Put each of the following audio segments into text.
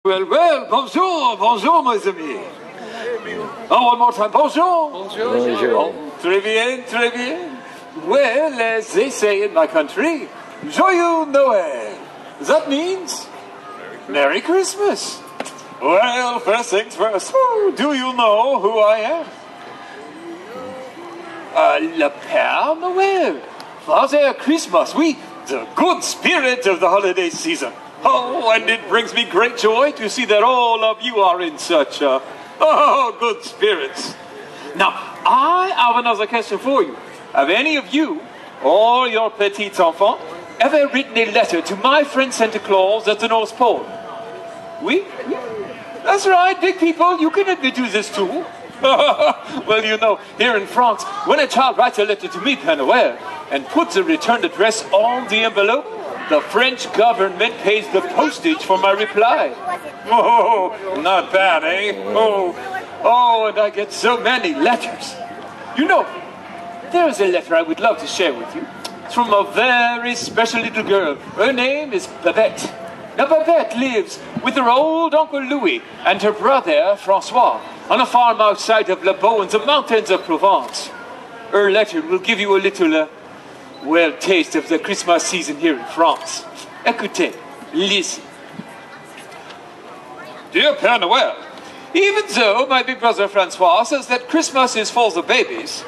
Well, bonjour, bonjour, mes amis. Oh, one more time, bonjour. Bonjour. Oh, très bien, très bien. Well, as they say in my country, Joyeux Noel. That means Merry Christmas. Well, first things first, do you know who I am? Le Pere Noel. Father Christmas, we, the good spirit of the holiday season. Oh, and it brings me great joy to see that all of you are in such, good spirits. Now, I have another question for you. Have any of you, or your petits enfants, ever written a letter to my friend Santa Claus at the North Pole? Oui? That's right, big people, you can admit to this too. Well, you know, here in France, when a child writes a letter to me, Pere Noel, and puts a return address on the envelope, the French government pays the postage for my reply. Oh, not bad, eh? Oh, and I get so many letters. You know, there is a letter I would love to share with you. It's from a very special little girl. Her name is Babette. Now, Babette lives with her old Uncle Louis and her brother, Francois, on a farm outside of Le Beau in the mountains of Provence. Her letter will give you a little, taste of the Christmas season here in France. Écoutez, listen. Dear Pere Noel, even though my big brother Francois says that Christmas is for the babies,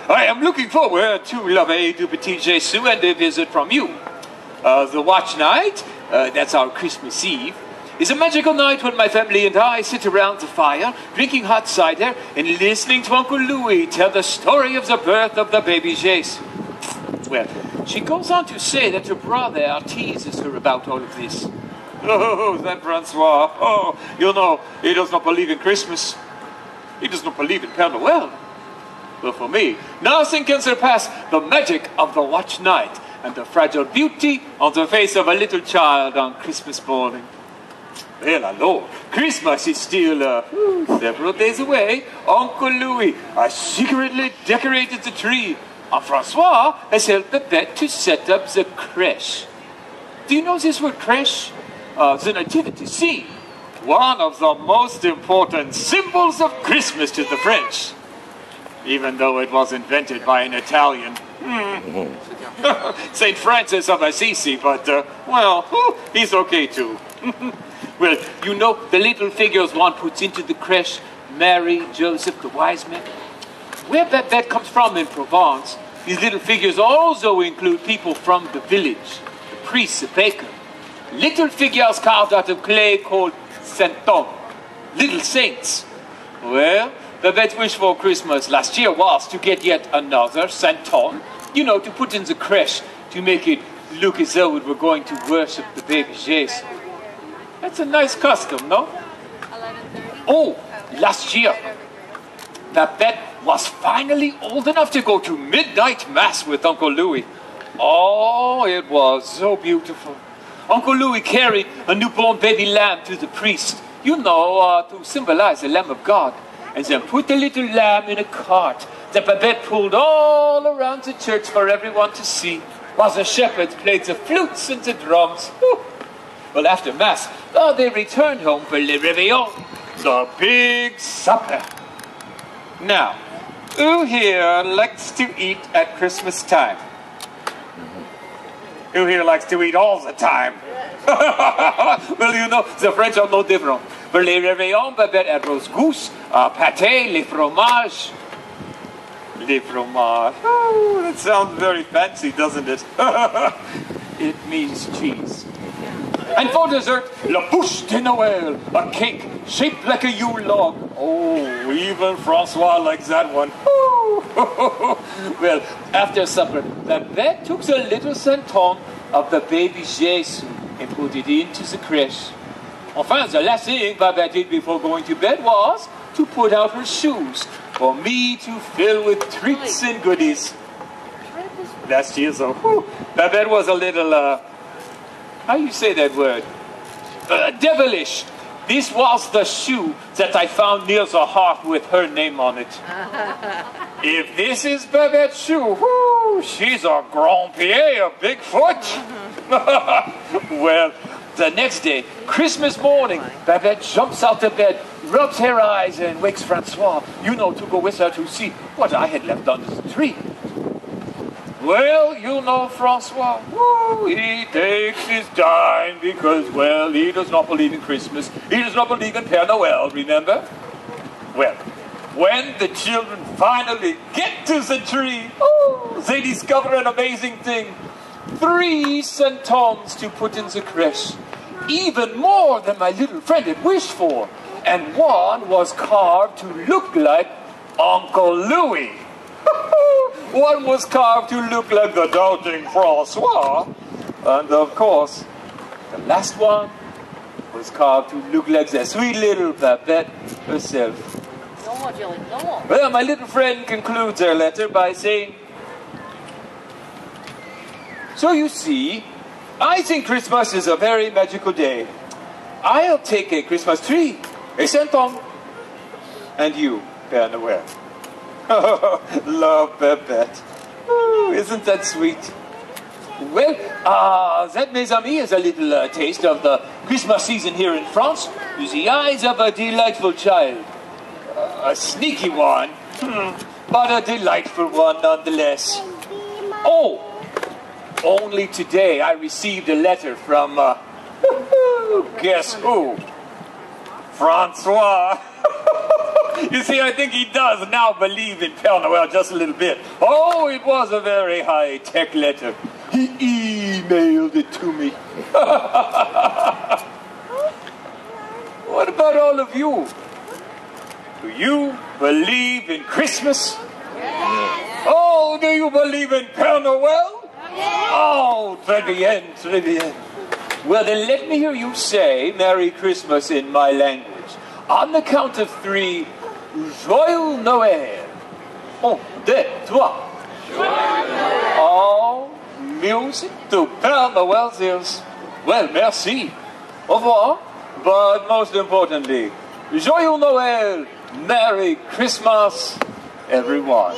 I am looking forward to la veille du petit Jésus and a visit from you. The watch night, that's our Christmas Eve, is a magical night when my family and I sit around the fire, drinking hot cider and listening to Uncle Louis tell the story of the birth of the baby Jesus. Well, she goes on to say that her brother teases her about all of this. Oh, that Francois. Oh, you know, he does not believe in Christmas. He does not believe in Pere Noel. But for me, nothing can surpass the magic of the watch night and the fragile beauty on the face of a little child on Christmas morning. Well, alors, Christmas is still several days away. Uncle Louis has secretly decorated the tree, and Francois has helped Babette to set up the crèche. Do you know this word crèche? The nativity scene. One of the most important symbols of Christmas to the French. Even though it was invented by an Italian. St. Francis of Assisi, but, he's okay too. Well, you know the little figures one puts into the crèche, Mary, Joseph, the wise men. Where that comes from in Provence, these little figures also include people from the village, the priests, the baker. Little figures carved out of clay called Saint-Tom, little saints. Well, Babette's wish for Christmas last year was to get yet another Saint-Tom, you know, to put in the crèche to make it look as though we were going to worship the baby Jesus. That's a nice custom, no? Oh, last year, Babette was finally old enough to go to midnight mass with Uncle Louis. Oh, it was so beautiful. Uncle Louis carried a newborn baby lamb to the priest, you know, to symbolize the Lamb of God, and then put the little lamb in a cart that Babette pulled all around the church for everyone to see, while the shepherds played the flutes and the drums. Whew. Well, after Mass, they returned home for Le Réveillon, the big supper. Now, who here likes to eat at Christmas time? Who here likes to eat all the time? Well, you know, the French are no different. For Le Réveillon, Babette had roast goose, pâté, les fromages. Les fromages. Oh, that sounds very fancy, doesn't it? It means cheese. And for dessert, la bouche de Noël, a cake shaped like a Yule log. Oh, even Francois likes that one. Well, after supper, Babette took the little Saint-Tom of the baby Jesus and put it into the crèche. Enfin, the last thing Babette did before going to bed was to put out her shoes for me to fill with treats and goodies. Last year, so Babette was a little, how you say that word? Devilish. This was the shoe that I found near the heart with her name on it. If this is Babette's shoe, she's a grand pied, a big foot. Well, The next day, Christmas morning, Babette jumps out of bed, rubs her eyes, and wakes Francois, to go with her to see what I had left under the tree. Well, Francois, he takes his time because, he does not believe in Christmas. He does not believe in Pere Noel, remember? Well, when the children finally get to the tree, they discover an amazing thing. 3 centons to put in the creche. Even more than my little friend had wished for. And one was carved to look like Uncle Louis. One was carved to look like the doubting Francois. And of course, the last one was carved to look like the sweet little Babette herself. No more, Joey, no more. Well, my little friend concludes her letter by saying, so you see, I think Christmas is a very magical day. I'll take a Christmas tree, a centon, and you, Pere Noel. Love Babette. Isn't that sweet? Well, that, mes amis, is a little taste of the Christmas season here in France through the eyes of a delightful child. A sneaky one, but a delightful one nonetheless. Oh, only today I received a letter from, guess who? Francois. You see, I think he does now believe in Pere Noel just a little bit. Oh, it was a very high-tech letter. He emailed it to me. What about all of you? Do you believe in Christmas? Yes. Oh, do you believe in Pere Noel? Yes. Oh, très bien, très bien. Well, then let me hear you say Merry Christmas in my language. On the count of 3, Joyeux Noël. 1, 2, 3. Oh, music to Pere Noel's ears. Well, merci. Au revoir. But most importantly, Joyeux Noël. Merry Christmas, everyone.